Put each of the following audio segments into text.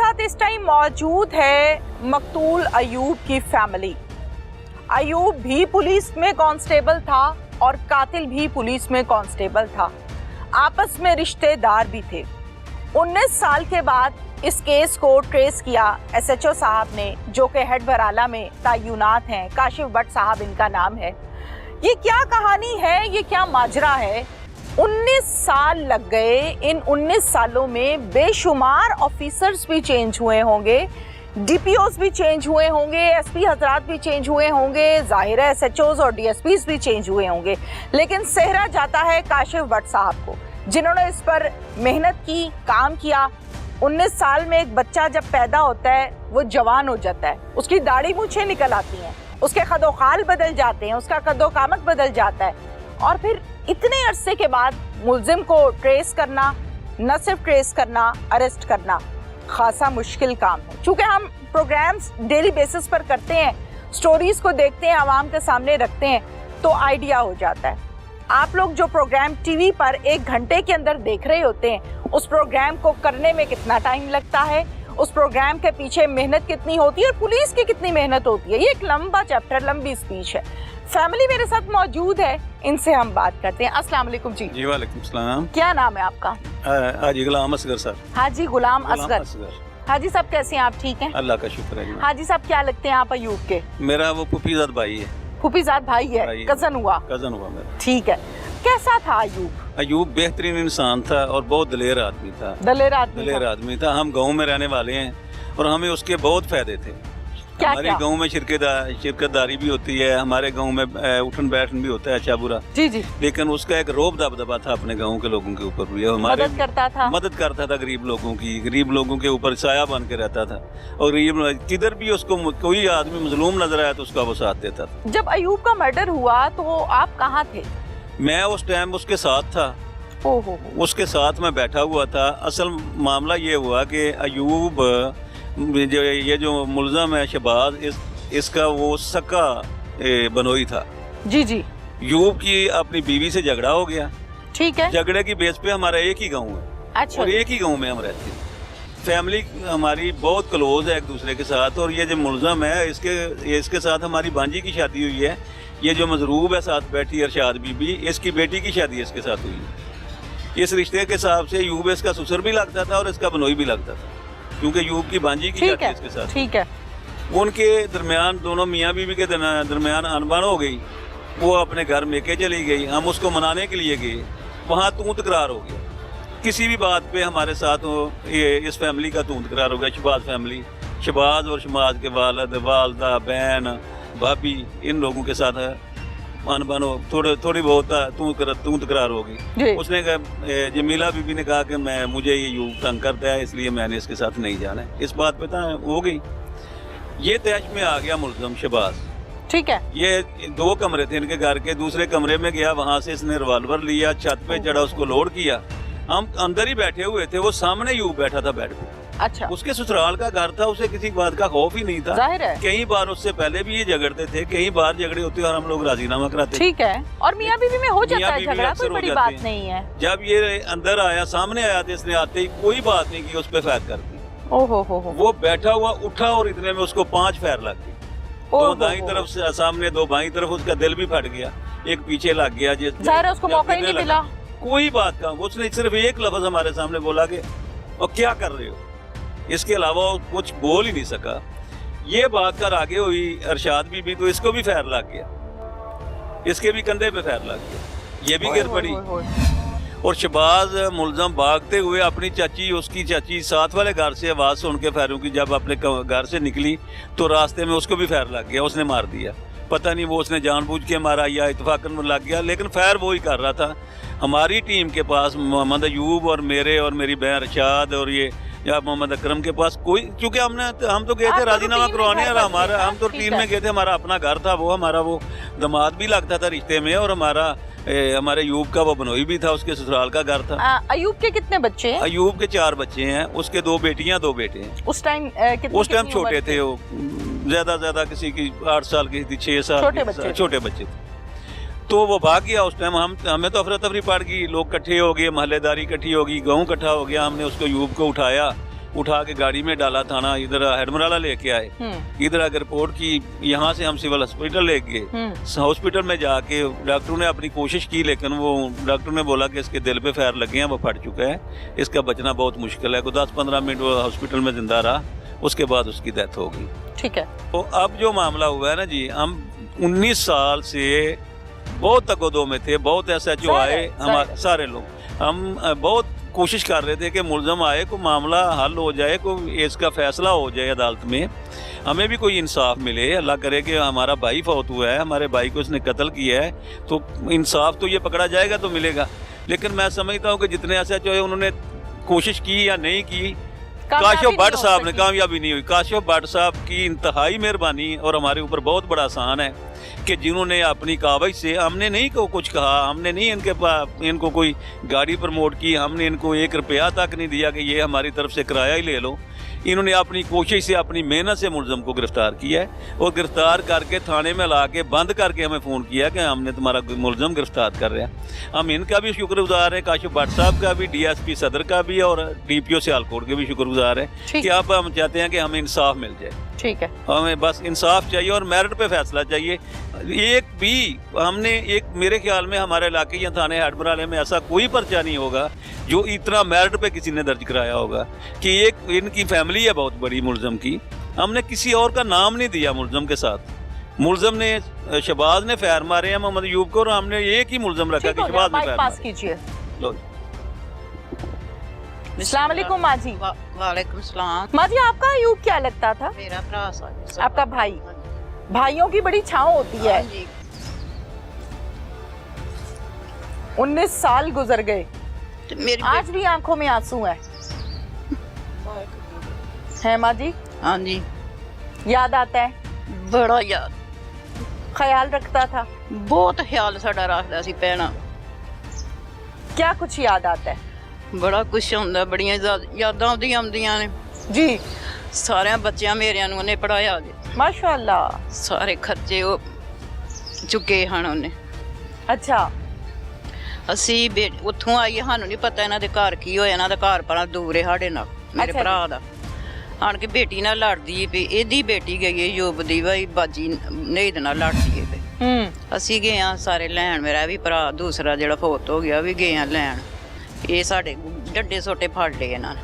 साथ इस टाइम मौजूद है मकतूल अयूब की फैमिली। अयूब भी पुलिस में कांस्टेबल था और कातिल भी पुलिस में कांस्टेबल था, आपस में रिश्तेदार भी थे। 19 साल के बाद इस केस को ट्रेस किया SHO साहब ने, जो कि हेड बराला में तैनात हैं। काशिफ भट्ट साहब इनका नाम है। ये क्या कहानी है, ये क्या माजरा है? 19 साल लग गए। इन 19 सालों में बेशुमार ऑफिसर्स भी चेंज हुए होंगे, DPOs भी चेंज हुए होंगे, SP हजरात भी चेंज हुए होंगे, जाहिर है SHOs और DSPs भी चेंज हुए होंगे, लेकिन सेहरा जाता है काशिफ भट्ट साहब को, जिन्होंने इस पर मेहनत की, काम किया। 19 साल में एक बच्चा जब पैदा होता है वो जवान हो जाता है, उसकी दाढ़ी मूछें निकल आती हैं, उसके कदोखाल बदल जाते हैं, उसका कदोकामत बदल जाता है, और फिर इतने अरसे के बाद मुल्जिम को ट्रेस करना, न सिर्फ ट्रेस करना, अरेस्ट करना खासा मुश्किल काम है। चूँकि हम प्रोग्राम्स डेली बेसिस पर करते हैं, स्टोरीज को देखते हैं, आवाम के सामने रखते हैं, तो आइडिया हो जाता है। आप लोग जो प्रोग्राम टीवी पर 1 घंटे के अंदर देख रहे होते हैं, उस प्रोग्राम को करने में कितना टाइम लगता है, उस प्रोग्राम के पीछे मेहनत कितनी होती है और पुलिस की कितनी मेहनत होती है। ये एक लंबा चैप्टर, लंबी स्पीच है। फैमिली मेरे साथ मौजूद है, इनसे हम बात करते हैं। अस्सलाम वालेकुम जी। जी वालेकुम सलाम। क्या नाम है आपका? हाजी गुलाम असगर सर। हाजी गुलाम असगर। हाजी साहब कैसे हैं आप? ठीक हैं, अल्लाह का शुक्र है। हाजी साहब क्या लगते हैं आप अयूब के? मेरा वो फूफीजाद भाई है। फूफीजाद भाई है, कजन हुआ? कजन हुआ मेरा। ठीक है। कैसा था अयूब? अयूब बेहतरीन इंसान था और बहुत दलेर आदमी था। दलेर आदमी था। हम गाँव में रहने वाले हैं और हमें उसके बहुत फायदे थे। हमारे गांव में शिरकतदारी भी होती है, हमारे गांव में उठन बैठन भी होता है, अच्छा बुरा। जी जी। लेकिन उसका एक रोब दबदबा था अपने गांव के लोगों के ऊपर भी। हमारे मदद करता था गरीब लोगों की, गरीब लोगों के ऊपर साया बन के रहता था, और गरीब किधर भी उसको कोई आदमी मजलूम नजर आया तो उसका वो साथ देता था। जब अयूब का मर्डर हुआ तो आप कहाँ थे? मैं उस टाइम उसके साथ था। उसके साथ मैं बैठा हुआ था। असल मामला ये हुआ कि अयूब ये जो मुल्ज़म है शहबाज, इसका वो सक्का बनोई था। जी जी। यूब की अपनी बीवी से झगड़ा हो गया। ठीक है। झगड़े की बेस पे हमारा एक ही गांव है। अच्छा। और एक ही गांव में हम रहते हैं। फैमिली हमारी बहुत क्लोज है एक दूसरे के साथ। और ये जो मुल्ज़म है, इसके साथ हमारी भांजी की शादी हुई है। ये जो मजरूब है साथ बैठी अरशाद बीबी, इसकी बेटी की शादी इसके साथ हुई है। इस रिश्ते के हिसाब से यूब इसका ससुर भी लगता था और इसका बनोई भी लगता था, क्योंकि यूब की भांजी की शादी इसके साथ। ठीक है। उनके दरमियान, दोनों मियाँ बीवी के दरमियान अनबन हो गई। वो अपने घर मेके चली गई, हम उसको मनाने के लिए गए, वहाँ तू तकरार हो गया। किसी भी बात पे हमारे साथ ये इस फैमिली का तू तकरार हो गया। शहबाज फैमिली, शहबाज और शहबाज के वालिद, वालदा, बहन, भाभी, इन लोगों के साथ अनबन हो, थोड़ी बहुत तू तकरार होगी। उसने कहा, जमीला बीबी ने कहा कि मुझे ये यूं तंग करता है, इसलिए मैंने इसके साथ नहीं जाना है। इस बात पे हो गई। ये तैश में आ गया मुल्ज़म शहबाज। ठीक है। ये 2 कमरे थे इनके घर के, दूसरे कमरे में गया, वहाँ से इसने रिवाल्वर लिया, छत पे चढ़ा, उसको लोड किया। हम अंदर ही बैठे हुए थे, वो सामने यूं बैठा था बेड पे। अच्छा। उसके ससुराल का घर था, उसे किसी बात का खौफ ही नहीं था। जाहिर है। कई बार उससे पहले भी ये झगड़ते थे, कई बार झगड़े होते और हम लोग राजीनामा कराते। ठीक है। और मियाँ बीवी में हो जाता है झगड़ा, कोई बड़ी बात नहीं है। जब ये अंदर आया, सामने आया तो इसने आते ही कोई बात नहीं की, उस पर फायर कर दी। ओहो हो। वो बैठा हुआ उठा और इतने में उसको 5 फायर लग गए। 2 दाईं तरफ से सामने, 2 बाईं तरफ। उसका दिल भी फट गया, एक पीछे लग गया। जाहिर है उसको मौका ही नहीं मिला। कोई बात का उसने सिर्फ एक लफ्ज हमारे सामने बोला कि और क्या कर रहे हो, इसके अलावा कुछ बोल ही नहीं सका। ये बात कर आगे हुई अरशाद बीबी, तो इसको भी फायर लग गया, इसके भी कंधे पे फायर लग गया, ये भी गिर पड़ी। और शहबाज मुल्ज़म भागते हुए अपनी चाची, उसकी चाची साथ वाले घर से आवाज़ सुन के फायरों की, जब अपने घर से निकली तो रास्ते में उसको भी फायर लग गया, उसने मार दिया। पता नहीं वो उसने जानबूझ के मारा या इत्तफाकन लग गया, लेकिन फायर वो ही कर रहा था। हमारी टीम के पास मोहम्मद अयूब और मेरे और मेरी बहन अरशाद और ये या मोहम्मद अकरम के पास कोई, क्योंकि हम तो गए थे राजीनामा करवाने, और हम तो टीम में गए थे। हमारा अपना घर था, वो हमारा वो दामाद भी लगता था रिश्ते में, और हमारे अयूब का वो बनोई भी था, उसके ससुराल का घर था। अयूब के कितने बच्चे हैं? अयूब के 4 बच्चे हैं, उसके 2 बेटियां 2 बेटे हैं। उस टाइम छोटे थे वो, ज्यादा किसी की 8 साल की थी, 6 साल छोटे बच्चे थे। तो वो भाग गया। उस टाइम हमें तो अफरा तफरी पड़ गई, लोग इकट्ठे हो गए, महल्लेदारी इकट्ठी हो गई, गाँव इकट्ठा हो गया। हमने उसको अयूब को उठाया, उठा के गाड़ी में डाला, थाना इधर हेडमराला लेके आए, इधर आकर रिपोर्ट की, यहाँ से हम सिविल हॉस्पिटल ले गए। हॉस्पिटल में जाके डॉक्टर ने अपनी कोशिश की, लेकिन वो डॉक्टर ने बोला कि इसके दिल पे फायर लगे हैं, वो फट चुका है, इसका बचना बहुत मुश्किल है। को 10-15 मिनट वो हॉस्पिटल में जिंदा रहा, उसके बाद उसकी डेथ हो गई। ठीक है। तो अब जो मामला हुआ है ना जी, हम 19 साल से बहुत तकदो में थे, बहुत SHO आए, हमारे सारे लोग, हम बहुत कोशिश कर रहे थे कि मुलजम आए, को मामला हल हो जाए, को इसका फैसला हो जाए अदालत में, हमें भी कोई इंसाफ मिले। अल्लाह करे कि हमारा भाई फौत हुआ है, हमारे भाई को इसने कत्ल किया है, तो इंसाफ तो ये पकड़ा जाएगा तो मिलेगा। लेकिन मैं समझता हूँ कि जितने SHO है उन्होंने कोशिश की या नहीं की, काशिफ भट्ट साहब ने कामयाबी नहीं हुई। काशिफ भट्ट साहब की इंतहाई मेहरबानी और हमारे ऊपर बहुत बड़ा एहसान है कि जिन्होंने अपनी कावज से, हमने नहीं को कुछ कहा, हमने नहीं इनको कोई गाड़ी प्रमोट की, हमने इनको 1 रुपया तक नहीं दिया कि ये हमारी तरफ से किराया ही ले लो। इन्होंने अपनी कोशिश से, अपनी मेहनत से मुलजम को गिरफ्तार किया है, और गिरफ्तार करके थाने में ला के बंद करके हमें फ़ोन किया कि हमने तुम्हारा मुलजम गिरफ्तार कर रहा है। हम इनका भी शुक्रगुजार हैं, काशिफ भट्ट साहब का भी, DSP सदर का भी, और DPO सियालकोट के भी शुक्रगुजार हैं कि अब हम चाहते हैं कि हमें इंसाफ मिल जाए। ठीक है, हमें बस इंसाफ चाहिए और मेरिट पे फैसला चाहिए। एक भी हमने मेरे ख्याल में हमारे इलाके या थाने हेडमराले में ऐसा कोई पर्चा नहीं होगा जो इतना मेरिट पे किसी ने दर्ज कराया होगा कि एक इनकी फैमिली है बहुत बड़ी मुलजम की, हमने किसी और का नाम नहीं दिया मुलजम के साथ। मुलजम ने, शहबाज ने फायर मारे हैं मोहम्मद अयूब को, और हमने एक ही मुलजम रखा कि शहबाज ने फायर पास कीजिए। लो। अस्सलाम वालेकुम माँ जी। वालेकुम सलाम। माँ जी, आपका अयूब क्या लगता था? मेरा भरा सा। आपका भाई? भाइयों की बड़ी छांव होती है। 19 साल गुजर गए, तो मेरी आज भी आंखों में आंसू है माँ जी? हाँ जी, याद आता है? बड़ा याद, ख्याल रखता था? बहुत ख्याल साडा रखदा सी भैणा। क्या कुछ याद आता है? बड़ा कुछ ਹੁੰਦਾ, ਬੜੀਆਂ ਯਾਦਾਂ ਆਉਂਦੀਆਂ ਨੇ जी। ਸਾਰਿਆਂ ਬੱਚਿਆਂ ਮੇਰਿਆਂ ਨੂੰ ਉਹਨੇ ਪੜਾਇਆ ਜੀ, माशाल्लाह। ਸਾਰੇ ਖਰਚੇ ਉਹ ਚੁੱਕੇ ਹਨ ਉਹਨੇ। अच्छा। ਅਸੀਂ ਉੱਥੋਂ ਆਈਏ, ਸਾਨੂੰ ਨਹੀਂ ਪਤਾ ਇਹਨਾਂ ਦੇ ਘਰ ਕੀ ਹੋਇਆ, ਇਹਨਾਂ ਦਾ ਘਰ ਪਰਾਂ ਦੂਰ ਹੈ ਸਾਡੇ ਨਾਲ, ਮੇਰੇ ਅੱਛਾ ਭਰਾ ਦਾ। ਆਣ ਕੇ ਬੇਟੀ ਨਾਲ ਲੜਦੀ ਵੀ, ਇਹਦੀ ਬੇਟੀ ਗਈ ਹੈ ਯੂਬ ਦੀ ਭਾਈ ਬਾਜੀ ਨਹੀਂ ਦੇ ਨਾਲ ਲੜਦੀ ਹੈ। ਅਸੀਂ ਗਏ ਆ ਸਾਰੇ ਲੈਣ, ਮੇਰਾ ਵੀ ਭਰਾ ਦੂਸਰਾ ਜਿਹੜਾ ਫੌਤ ਹੋ ਗਿਆ ਵੀ ਗਏ ਆ ਲੈਣ। ਇਹ ਸਾਡੇ ਡੱਡੇ ਸੋਟੇ ਫੜ ਲਏ ਇਹਨਾਂ ਨੇ।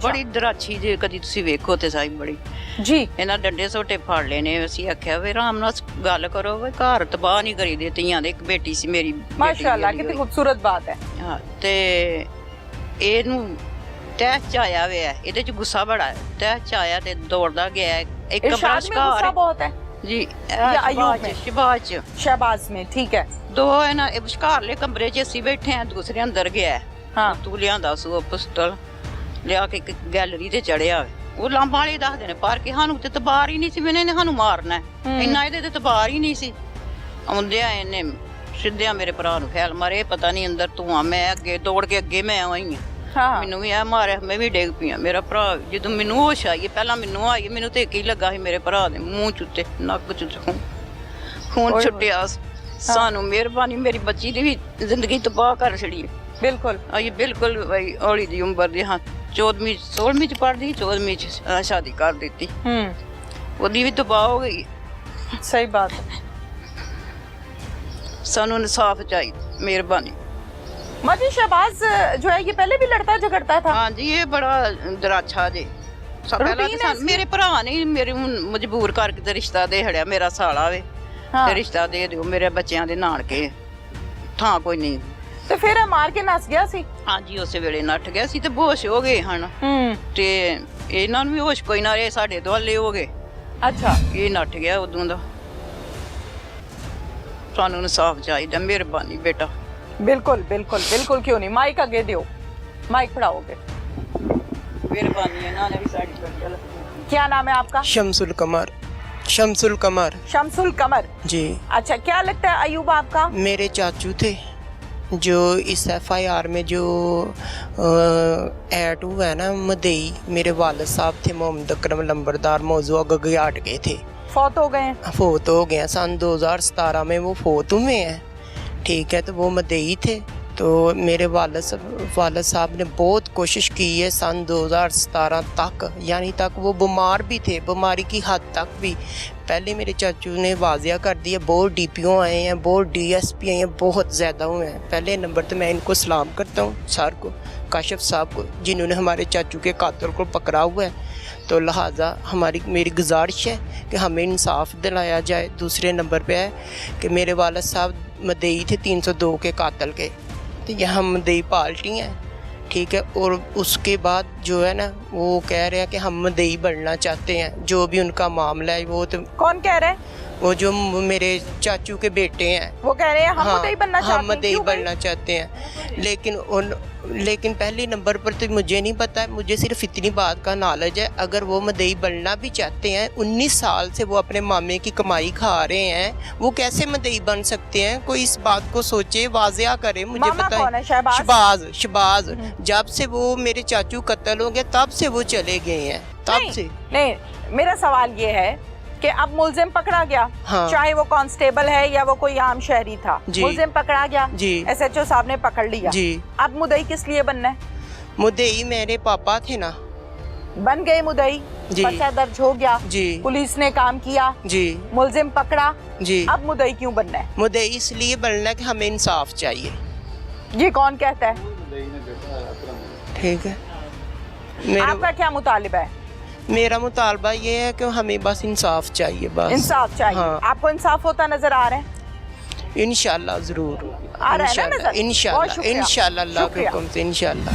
ਬੜੀ ਦਰਾਛੀ ਜੇ ਕਦੀ ਤੁਸੀਂ ਵੇਖੋ ਤੇ ਸਾਈ ਬੜੀ जी। ਇਹਨਾਂ ਡੱਡੇ ਸੋਟੇ ਫੜ ਲਏ ਨੇ। ਅਸੀਂ ਆਖਿਆ ਵੀ ਆਰਾਮ ਨਾਲ ਗੱਲ ਕਰੋ, ਵੀ ਘਰ ਤਬਾਹ ਨਹੀਂ ਕਰੀ ਦੇ ਧੀਆਂ ਦੇ। ਇੱਕ ਬੇਟੀ ਸੀ ਮੇਰੀ, माशाल्लाह, कितनी खूबसूरत बात है। ਹਾਂ, ਤੇ ਇਹਨੂੰ ਤਹਿ ਚ ਆਇਆ ਵੇ, ਇਹਦੇ ਚ ਗੁੱਸਾ ਬੜਾ ਹੈ। ਤਹਿ ਚ ਆਇਆ ਤੇ ਦੌੜਦਾ ਗਿਆ। ਇੱਕ इरशाद में गुस्सा ਬਰਸ਼ਕਾਰ बहुत है ਜੀ, या अयूब में? ਸ਼ਬਾਜ ਚ शहबाज में। ठीक है। ਦੋ ਇਹਨਾਂ ਇਹ ਵਿਚਕਾਰਲੇ ਕਮਰੇ 'ਚ ਅਸੀਂ ਬੈਠੇ ਆ, ਦੂਸਰੇ ਅੰਦਰ ਗਿਆ। हाँ। ਤੂੰ ਲਿਆਂਦਾ ਸੂ ਪਿਸਤਲ ਲਿਆ ਕੇ ਇੱਕ ਗੈਲਰੀ ਤੇ ਚੜਿਆ। ਉਹ ਲਾਂਬਾ ਵਾਲੇ ਦੱਸਦੇ ਨੇ ਪਰ ਕਿ ਸਾਨੂੰ ਤੇ ਤਬਾਰ ਹੀ ਨਹੀਂ ਸੀ, ਮੈਨੇ ਸਾਨੂੰ ਮਾਰਨਾ ਇੰਨਾ, ਇਹਦੇ ਤੇ ਤਬਾਰ ਹੀ ਨਹੀਂ ਸੀ। ਆਉਂਦਿਆਂ ਇਹਨੇ ਸਿੱਧਿਆਂ ਮੇਰੇ ਭਰਾ ਨੂੰ ਖਿਆਲ ਮਾਰੇ, ਪਤਾ ਨਹੀਂ ਅੰਦਰ ਧੂਆਂ, ਮੈਂ ਅੱਗੇ ਦੌੜ ਕੇ ਅੱਗੇ ਮੈਂ ਆਈ हाँ। ਮੈਨੂੰ ਵੀ ਆ ਮਾਰਿਆ, ਮੈਂ ਵੀ ਡਿੱਗ ਪਈ। ਮੇਰਾ ਭਰਾ ਜਦੋਂ ਮੈਨੂੰ ਹੋਸ਼ ਆਈ, ਪਹਿਲਾਂ ਮੈਨੂੰ ਆਈ, ਮੈਨੂੰ ਤੇ ਕੀ ਲੱਗਾ ਸੀ ਮੇਰੇ ਭਰਾ ਦੇ ਮੂੰਹ ਚ ਉੱਤੇ, ਨੱਕ ਚ ਖੂਨ ਛੁੱਟਿਆ। ਸਾਨੂੰ ਮਿਹਰਬਾਨੀ, ਮੇਰੀ ਬੱਚੀ ਦੀ ਵੀ ਜ਼ਿੰਦਗੀ ਤਬਾਹ ਕਰ ਛੜੀ ਹੈ। बिल्कुल। ਇਹ ਬਿਲਕੁਲ ਹੌਲੀ ਦੀ ਉਮਰ ਦੇ, ਹਾਂ 14ਵੀਂ 16ਵੀਂ ਚ ਪੜ੍ਹਦੀ, 14ਵੀਂ ਚ ਸ਼ਾਦੀ ਕਰ ਦਿੱਤੀ। ਉਹਦੀ ਵੀ ਤਬਾਹ ਹੋ ਗਈ। सही बात है। ਸਾਨੂੰ ਇਨਸਾਫ ਚਾਹੀਦਾ, ਮਿਹਰਬਾਨੀ। माँ जी, शहबाज जो है ये पहले भी लड़ता झगड़ता था? हाँ जी, ये बड़ा दराछा जे। सब पहला Routine तो है मेरे भरा ने मेरे मजबूर करके ते रिश्ता दे छड़िया, मेरा साला वे हाँ। ते रिश्ता दे दियो मेरे बच्चों दे नानके, थां कोई नहीं। तो फिर मार के नस गया सी? हाँ जी, उस वेले नट गया सी ते बेहोश हो गए हन, ते इन्हां नूं भी होश कोई ना रहे, साडे दुआले हो गए। अच्छा। ये नट गया उदों दा। सानूं इंसाफ चाहिदा, मेहरबानी बेटा। बिल्कुल बिल्कुल बिल्कुल, क्यों नहीं। माइक आगे दियो, माइक पढ़ाओगे। मेहरबानी, इन्हां ने भी साडी गल। क्या नाम है आपका? शमसुल कमर। शमसुल कमर। शमसुल कमर जी। अच्छा, क्या लगता है अयूब आपका? मेरे चाचू थे जो इस FIR में जो ऐड हुआ है ना मदई, मेरे वालिद साहब थे मोहम्मद अकरम लंबरदार, मौजूदा गगयाट गए थे, फौत हो गए हैं। फोत हो गए सन 2017 में वो फोत हुए हैं। ठीक है, तो वो मदई थे तो मेरे वालिद साहब ने बहुत कोशिश की है सन 2017 तक, यानी तक वो बीमार भी थे, बीमारी की हद तक भी। पहले मेरे चाचू ने वाजिया कर दिया, बहुत डीपीओ आए हैं, बहुत डीएसपी आए हैं, बहुत ज़्यादा हुए हैं। पहले नंबर तो मैं इनको सलाम करता हूँ सर को, काशिफ साहब को, जिन्होंने हमारे चाचू के कातिल को पकड़ा हुआ है। तो लिहाजा मेरी गुजारिश है कि हमें इंसाफ दिलाया जाए। दूसरे नंबर पे है कि मेरे वालिद साहब मदई थे 302 के कातिल के, तो यहाँ मदई पार्टी हैं, ठीक है। और उसके बाद जो है ना वो कह रहे हैं कि हम मदई बनना चाहते हैं। जो भी उनका मामला है वो तो कौन कह रहे हैं? वो जो मेरे चाचू के बेटे हैं वो कह रहे हैं हम मदई बनना चाहते हैं। हम मदई बनना चाहते हैं, लेकिन पहले नंबर पर तो मुझे नहीं पता है, मुझे सिर्फ इतनी बात का नॉलेज है। अगर वो मदई बनना भी चाहते हैं, 19 साल से वो अपने मामे की कमाई खा रहे हैं, वो कैसे मदई बन सकते हैं? कोई इस बात को सोचे, वाजिया करे, मुझे बताए। शहबाज जब से वो मेरे चाचू कत्ल हो गए तब से वो चले गए हैं, तब से। नहीं, मेरा सवाल ये है कि अब मुलजिम पकड़ा गया, हाँ। चाहे वो कांस्टेबल है या वो कोई आम शहरी था, मुलजिम पकड़ा गया, एसएचओ साहब ने पकड़ लिया जी। अब मुदई किस लिए बनना है? मुदई मेरे पापा थे ना, बन गए मुदई, पर्चा दर्ज हो गया जी, पुलिस ने काम किया जी, मुलजिम पकड़ा जी। अब मुदई क्यों बनना है? मुदई इसलिए बनना है कि हमें इंसाफ चाहिए। ये कौन कहता है? ठीक है, आपका क्या मुतालिबा है? मेरा मुतालबा ये है कि हमें बस इंसाफ चाहिए, बस इंसाफ चाहिए। हाँ। आपको इंसाफ होता नजर आ रहा है? इंशाल्लाह जरूर, आ रहा है ना नजर? इंशाल्लाह अल्लाह के हुक्म से इंशाल्लाह।